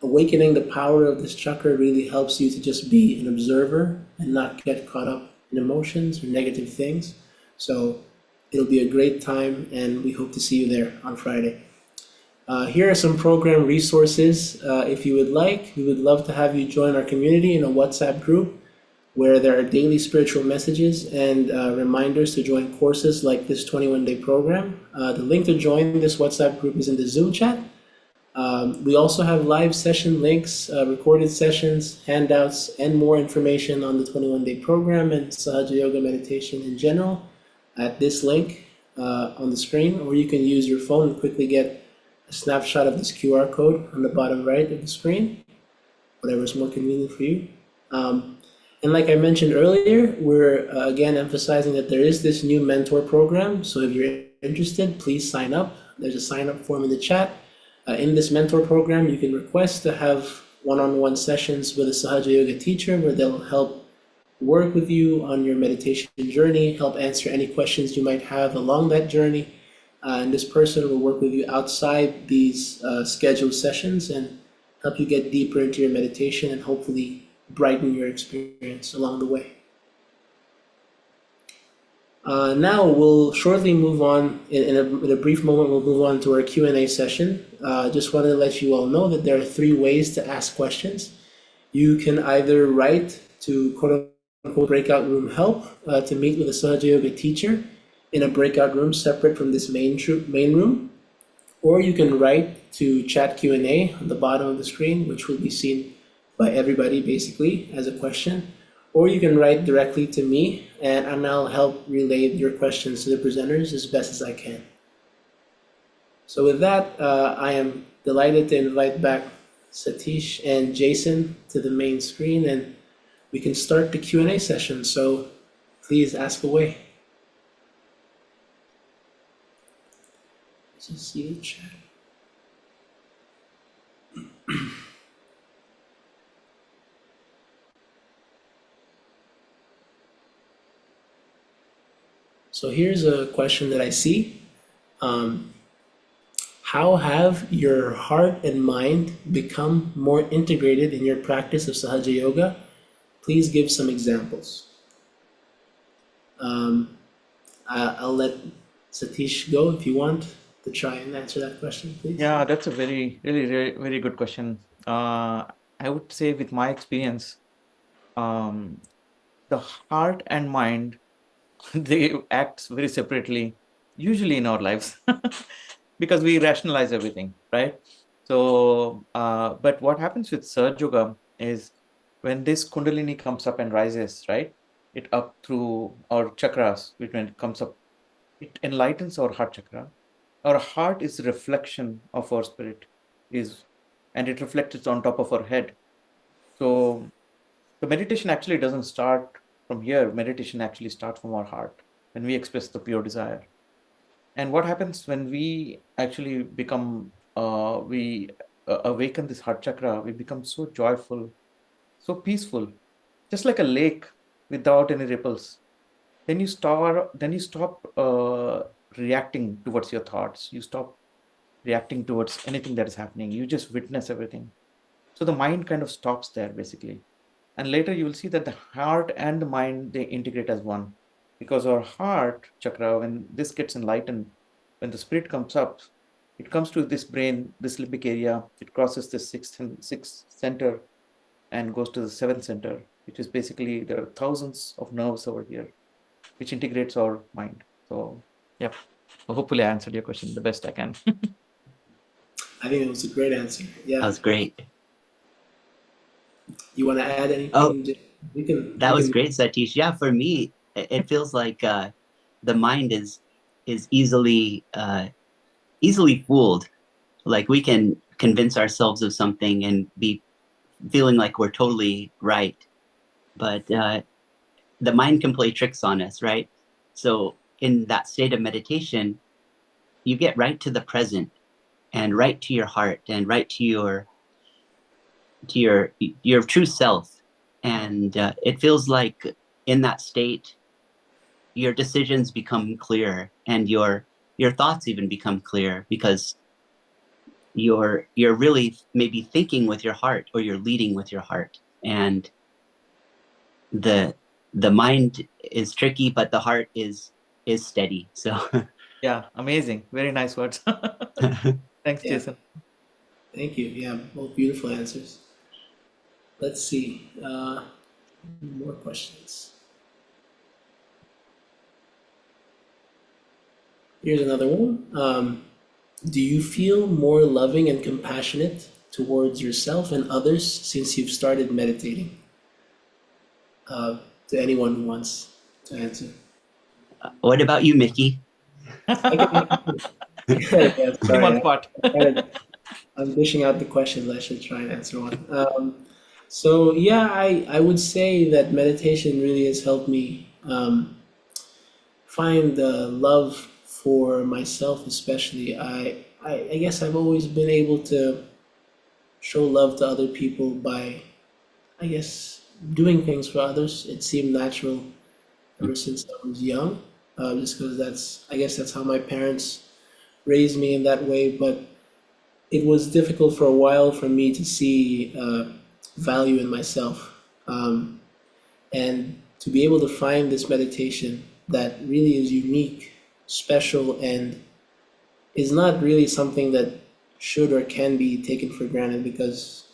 Speaker 1: awakening the power of this chakra really helps you to just be an observer and not get caught up in emotions or negative things. So it'll be a great time, and we hope to see you there on Friday. Here are some program resources. If you would like, we would love to have you join our community in a WhatsApp group where there are daily spiritual messages and reminders to join courses like this 21-day program. The link to join this WhatsApp group is in the Zoom chat. We also have live session links, recorded sessions, handouts, and more information on the 21-day program and Sahaja Yoga meditation in general at this link on the screen, or you can use your phone and quickly get a snapshot of this QR code on the bottom right of the screen, whatever is more convenient for you. And like I mentioned earlier, we're again emphasizing that there is this new mentor program. So if you're interested, please sign up. There's a sign up form in the chat. In this mentor program, you can request to have one-on-one sessions with a Sahaja Yoga teacher where they'll help work with you on your meditation journey, help answer any questions you might have along that journey. And this person will work with you outside these scheduled sessions and help you get deeper into your meditation and hopefully brighten your experience along the way. Now we'll shortly move on. In a brief moment, we'll move on to our Q&A session. Just wanted to let you all know that there are 3 ways to ask questions. You can either write to quote-unquote breakout room help to meet with a Sahaja Yoga teacher in a breakout room separate from this main room, or you can write to chat Q&A on the bottom of the screen, which will be seen by everybody basically as a question, or you can write directly to me and I'll help relay your questions to the presenters as best as I can. So with that, I am delighted to invite back Satish and Jason to the main screen, and we can start the Q&A session. So please ask away. Just see the chat. So here's a question that I see. How have your heart and mind become more integrated in your practice of Sahaja Yoga? Please give some examples. I'll let Satish go if you want to try and answer that question, please.
Speaker 3: Yeah, that's a very good question. I would say with my experience, the heart and mind, they act very separately, usually in our lives, because we rationalize everything, right? So, but what happens with Sahaja Yoga is when this Kundalini comes up and rises, right? It up through our chakras, when it comes up, it enlightens our heart chakra. Our heart is a reflection of our spirit, and it reflects on top of our head. So the meditation actually doesn't start from here. Meditation actually starts from our heart when we express the pure desire. And what happens when we actually become, we awaken this heart chakra, we become so joyful, so peaceful, just like a lake without any ripples. Then you stop reacting towards your thoughts. You stop reacting towards anything that is happening. You just witness everything. So the mind kind of stops there, basically. And later you will see that the heart and the mind, they integrate as one. Because our heart chakra, when this gets enlightened, when the spirit comes up, It comes to this brain, this limbic area. It crosses the sixth center and goes to the seventh center, which is basically there are thousands of nerves over here, which integrates our mind. So, yep. So hopefully, I answered your question the best I can.
Speaker 1: I think it was a great answer.
Speaker 2: That
Speaker 1: Yeah.
Speaker 2: was great.
Speaker 1: You want to add anything?
Speaker 2: Oh,
Speaker 1: We can.
Speaker 2: that
Speaker 1: we
Speaker 2: was
Speaker 1: can-
Speaker 2: great, Satish. Yeah, for me, it feels like the mind is easily easily fooled. Like we can convince ourselves of something and be feeling like we're totally right, but the mind can play tricks on us, right? So in that state of meditation, you get right to the present and right to your heart and right to your true self, and it feels like in that state your decisions become clear and your thoughts even become clear because you're really maybe thinking with your heart or you're leading with your heart, and the mind is tricky but the heart is steady. So
Speaker 3: Yeah, amazing. Very nice words. Thanks,
Speaker 1: Yeah.
Speaker 3: Jason.
Speaker 1: Thank you. Yeah, both beautiful answers. Let's see. More questions. Here's another one. Do you feel more loving and compassionate towards yourself and others since you've started meditating? To anyone who wants to answer.
Speaker 2: what about you, Miki?
Speaker 1: Yeah,
Speaker 3: Put him on spot.
Speaker 1: I'm dishing out the questions. I should try and answer one. So yeah, I would say that meditation really has helped me find love for myself, especially. I guess I've always been able to show love to other people by, I guess, doing things for others. It seemed natural ever since I was young, just because I guess that's how my parents raised me in that way. But it was difficult for a while for me to see value in myself. And to be able to find this meditation that really is unique, special, and is not really something that should or can be taken for granted, because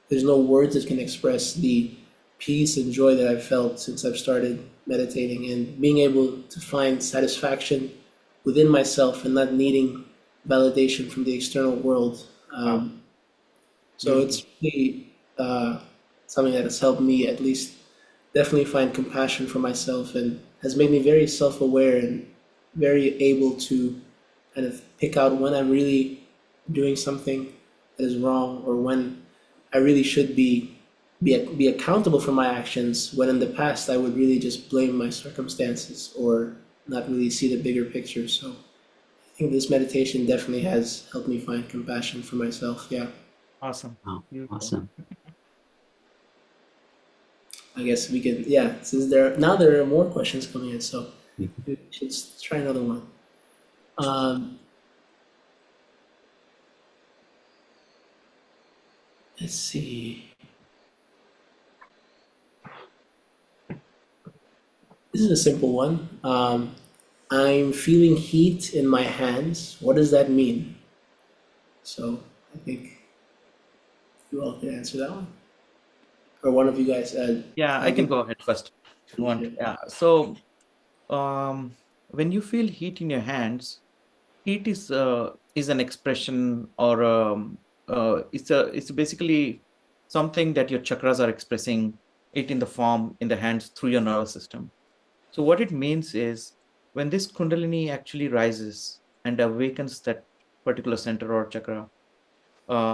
Speaker 1: there's no words that can express the peace and joy that I've felt since I've started meditating, and being able to find satisfaction within myself and not needing validation from the external world. So it's really something that has helped me at least definitely find compassion for myself, and has made me very self-aware and very able to kind of pick out when I'm really doing something that is wrong, or when I really should be accountable for my actions, when in the past I would really just blame my circumstances or not really see the bigger picture. So I think this meditation definitely has helped me find compassion for myself. Yeah.
Speaker 3: Awesome.
Speaker 2: Oh,
Speaker 3: Beautiful.
Speaker 2: awesome.
Speaker 1: I guess we can, yeah, since now there are more questions coming in, so we should try another one. Let's see. This is a simple one. I'm feeling heat in my hands. What does that mean? So I think you all can answer that one. Or one of you guys.
Speaker 3: Yeah, I can go ahead first if you want. Yeah. So, when you feel heat in your hands, heat is an expression, or it's basically something that your chakras are expressing it in the hands through your nervous system. So what it means is, when this kundalini actually rises and awakens that particular center or chakra,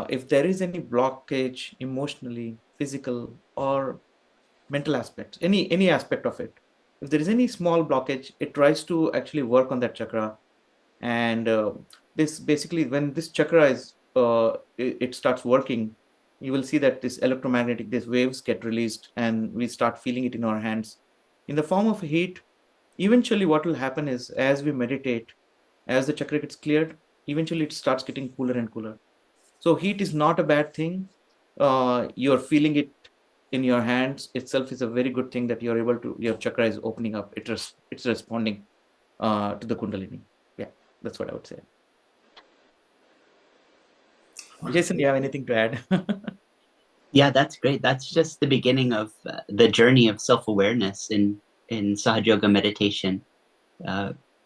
Speaker 3: if there is any blockage emotionally, physical, or mental aspects, any aspect of it, if there is any small blockage, it tries to actually work on that chakra. And this basically, when this chakra is it starts working, you will see that these waves get released, and we start feeling it in our hands in the form of heat. Eventually what will happen is, as we meditate, as the chakra gets cleared, eventually it starts getting cooler and cooler. So heat is not a bad thing. You're feeling it in your hands itself is a very good thing, that you're able to, your chakra is opening up. It's responding to the kundalini. Yeah, that's what I would say. Jason, do you have anything to add?
Speaker 2: Yeah, that's great. That's just the beginning of the journey of self-awareness in Sahaja Yoga meditation.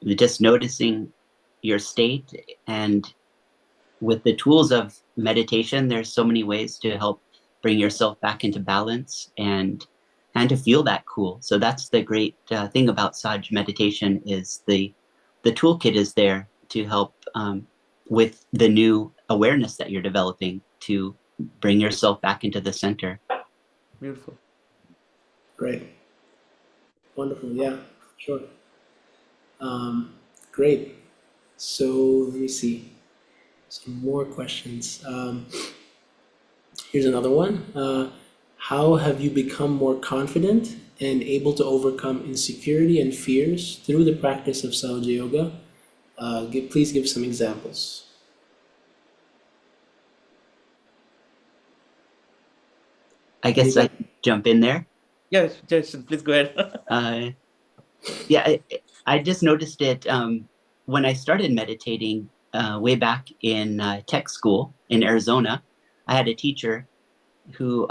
Speaker 2: Just noticing your state, and with the tools of meditation, there's so many ways to help bring yourself back into balance and to feel that cool. So that's the great thing about Saj meditation is the toolkit is there to help with the new awareness that you're developing to bring yourself back into the center.
Speaker 3: Beautiful.
Speaker 1: Great. Wonderful. Yeah, sure. Great. So let me see. Some more questions. Here's another one. How have you become more confident and able to overcome insecurity and fears through the practice of Sahaja Yoga? Please give some examples.
Speaker 2: I guess I can jump in there.
Speaker 3: Yeah, Jason, please go ahead.
Speaker 2: Yeah, I just noticed it when I started meditating way back in tech school in Arizona. I had a teacher who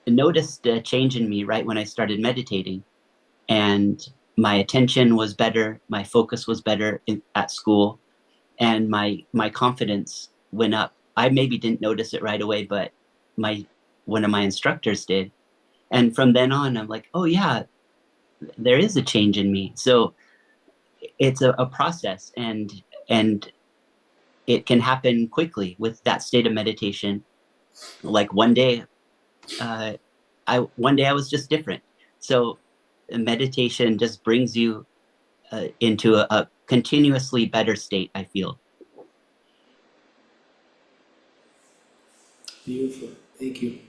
Speaker 2: noticed a change in me right when I started meditating, and my attention was better, my focus was better at school, and my confidence went up. I maybe didn't notice it right away, but one of my instructors did. And from then on, I'm like, oh yeah, there is a change in me. So it's a process, and it can happen quickly with that state of meditation. Like one day I was just different. So meditation just brings you into a continuously better state, I feel.
Speaker 1: Beautiful. Thank you.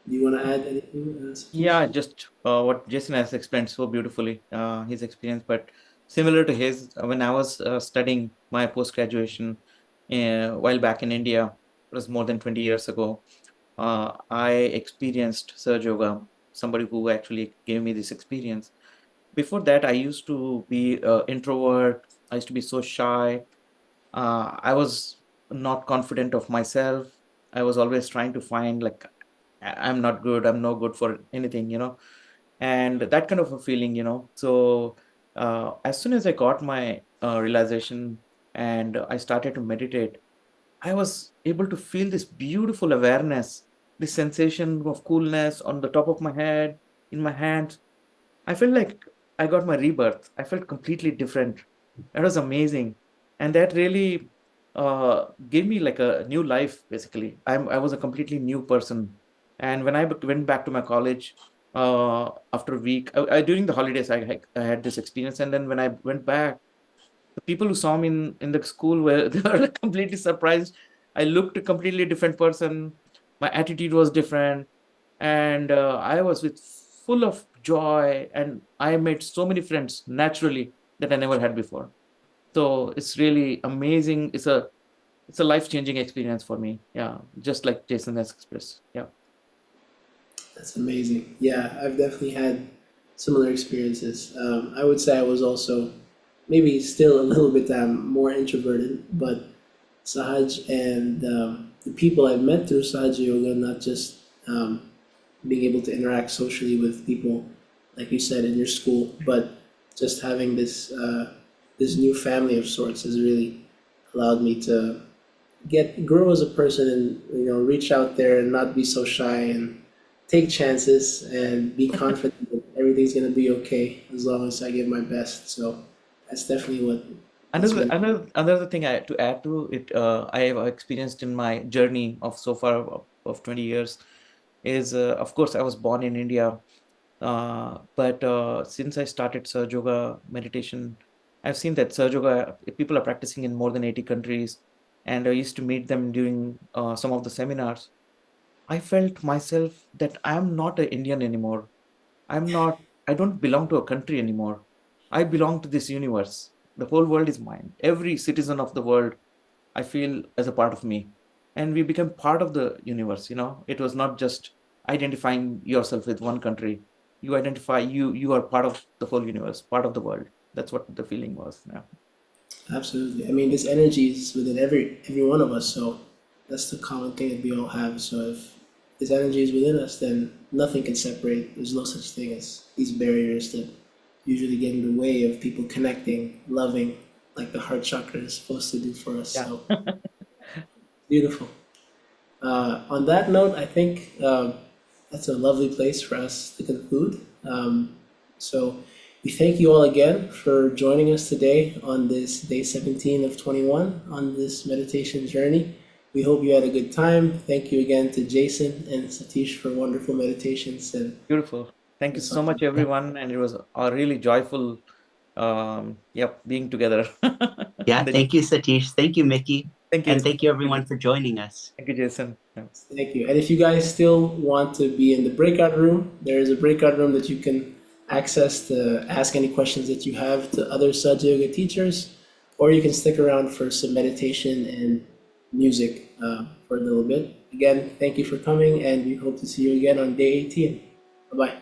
Speaker 1: Do you want to add anything?
Speaker 3: Yeah, just what Jason has explained so beautifully, his experience, but similar to his, when I was studying my post-graduation while back in India, it was more than 20 years ago, I experienced Sahaja Yoga, somebody who actually gave me this experience. Before that, I used to be introvert. I used to be so shy. I was not confident of myself. I was always trying to find like, I'm not good. I'm no good for anything, and that kind of a feeling, So as soon as I got my realization and I started to meditate, I was able to feel this beautiful awareness, this sensation of coolness on the top of my head, in my hands. I felt like I got my rebirth. I felt completely different. That was amazing. And that really gave me like a new life, basically. I was a completely new person. And when I went back to my college after a week, during the holidays, I had this experience. And then when I went back, the people who saw me in the school they were like completely surprised. I looked a completely different person. My attitude was different. And I was full of joy, and I made so many friends naturally that I never had before. So it's really amazing. It's a life-changing experience for me. Yeah, just like Jason has expressed. Yeah.
Speaker 1: That's amazing. Yeah, I've definitely had similar experiences. I would say I was also maybe still a little bit more introverted, but Sahaj and the people I've met through Sahaja Yoga, not just being able to interact socially with people, like you said, in your school, but just having this this new family of sorts has really allowed me to grow as a person, and reach out there and not be so shy and take chances and be confident that everything's gonna be okay as long as I give my best. So that's definitely what.
Speaker 3: Another thing to add to it, I have experienced in my journey of so far of 20 years is, of course, I was born in India, but since I started Sahaja Yoga meditation, I've seen that Sahaja Yoga people are practicing in more than 80 countries, and I used to meet them during some of the seminars. I felt myself that I am not an Indian anymore. I don't belong to a country anymore. I belong to this universe. The whole world is mine. Every citizen of the world, I feel as a part of me. And we become part of the universe, It was not just identifying yourself with one country. You identify, you are part of the whole universe, part of the world. That's what the feeling was. Yeah.
Speaker 1: Absolutely. I mean, this energy is within every one of us, so That's the common thing that we all have. So if this energy is within us, then nothing can separate. There's no such thing as these barriers that usually get in the way of people connecting, loving, like the heart chakra is supposed to do for us.
Speaker 3: Yeah.
Speaker 1: So beautiful. On that note, I think that's a lovely place for us to conclude. So we thank you all again for joining us today on this day 17 of 21 on this meditation journey. We hope you had a good time. Thank you again to Jason and Satish for wonderful meditations. And
Speaker 3: Beautiful. Thank you so much, everyone. And it was a really joyful, being together.
Speaker 2: Yeah, thank you, Satish. Thank you, Miki.
Speaker 3: Thank you.
Speaker 2: And thank you, everyone, for joining us.
Speaker 3: Thank you, Jason. Yeah.
Speaker 1: thank you. And if you guys still want to be in the breakout room, there is a breakout room that you can access to ask any questions that you have to other Sahaja Yoga teachers, or you can stick around for some meditation and music for a little bit. Again, thank you for coming, and we hope to see you again on day 18. Bye-bye.